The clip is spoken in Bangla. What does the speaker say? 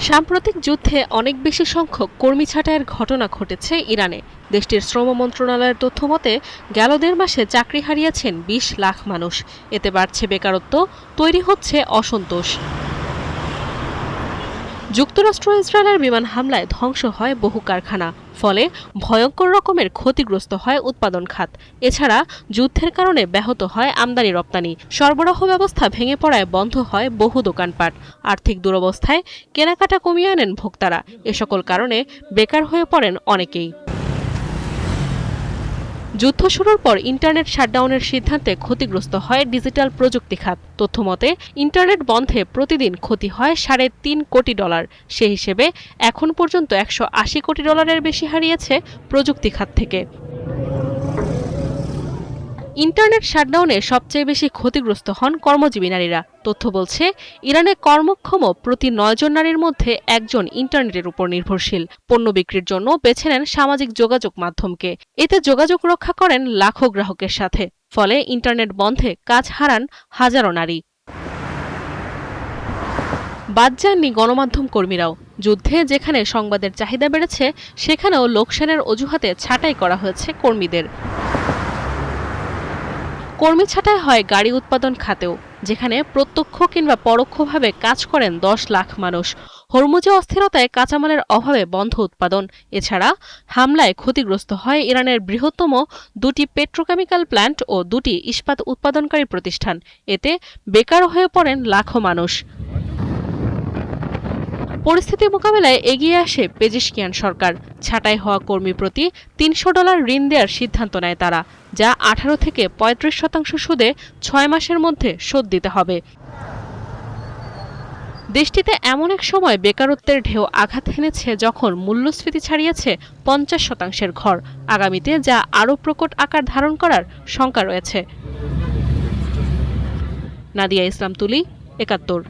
সাম্প্রতিক যুদ্ধে অনেক বেশি সংখ্যক কর্মী ছাঁটাইয়ের ঘটনা ঘটেছে ইরানে। দেশটির শ্রম মন্ত্রণালয়ের তথ্যমতে গেল ১.৫ মাসে চাকরি হারিয়েছেন ২০ লাখ মানুষ। এতে বাড়ছে বেকারত্ব, তৈরি হচ্ছে অসন্তোষ। যুক্তরাষ্ট্র ইসরায়েলের বিমান হামলায় ধ্বংস হয় বহু কারখানা, ফলে ভয়ঙ্কর রকমের ক্ষতিগ্রস্ত হয় উৎপাদন খাত। এছাড়া যুদ্ধের কারণে ব্যাহত হয় আমদানি রপ্তানি, সরবরাহ ব্যবস্থা ভেঙে পড়ায় বন্ধ হয় বহু দোকানপাট। আর্থিক দুরবস্থায় কেনাকাটা কমিয়ে আনেন ভোক্তারা। এ সকল কারণে বেকার হয়ে পড়েন অনেকেই। যুদ্ধ শুরুর পর ইন্টারনেট শাটডাউনের সিদ্ধান্তে ক্ষতিগ্রস্ত হয় ডিজিটাল প্রযুক্তি খাত। তথ্যমতে ইন্টারনেট বন্ধে প্রতিদিন ক্ষতি হয় $৩.৫ কোটি। সে হিসেবে এখন পর্যন্ত $১৮০ কোটির বেশি হারিয়েছে প্রযুক্তি খাত থেকে। ইন্টারনেট শাটডাউনে সবচেয়ে বেশি ক্ষতিগ্রস্ত হন কর্মজীবী নারীরা। তথ্য বলছে, ইরানে কর্মক্ষম প্রতি ৯ জন নারীর মধ্যে একজন ইন্টারনেটের উপর নির্ভরশীল। পণ্য বিক্রির জন্য বেছে নেন সামাজিক যোগাযোগ মাধ্যমকে। এতে যোগাযোগ রক্ষা করেন লাখো গ্রাহকের সাথে। ফলে ইন্টারনেট বন্ধে কাজ হারান হাজারো নারী। বাদ যাননি গণমাধ্যম কর্মীরাও। যুদ্ধে যেখানে সংবাদের চাহিদা বেড়েছে, সেখানেও লোকসানের অজুহাতে ছাঁটাই করা হয়েছে কর্মীদের। কর্মী ছাঁটাই হয় গাড়ি উৎপাদন খাতেও, যেখানে প্রত্যক্ষ কিংবা পরোক্ষভাবে কাজ করেন ১০ লাখ মানুষ। হরমুজে অস্থিরতায় কাঁচামালের অভাবে বন্ধ উৎপাদন। এছাড়া হামলায় ক্ষতিগ্রস্ত হয় ইরানের বৃহত্তম ২টি পেট্রোকেমিক্যাল প্ল্যান্ট ও ২টি ইস্পাত উৎপাদনকারী প্রতিষ্ঠান। এতে বেকার হয়ে পড়েন লাখো মানুষ। পরিস্থিতি মোকাবেলায় এগিয়ে আসে পেজিশকিয়ান সরকার। ছাঁটাই হওয়া কর্মী প্রতি $৩০০ ঋণ দেওয়ার সিদ্ধান্ত নেয় তারা, যা ১৮ থেকে ৩৫% সুদে ৬ মাসের মধ্যে শোধ দিতে হবে। দেশটিতে এমন এক সময় বেকারত্বের ঢেউ আঘাত হেনেছে যখন মূল্যস্ফীতি ছাড়িয়েছে ৫০% ঘর। আগামীতে যা আরও প্রকট আকার ধারণ করার শঙ্কা রয়েছে। নাদিয়া ইসলাম তুলি, ৭১।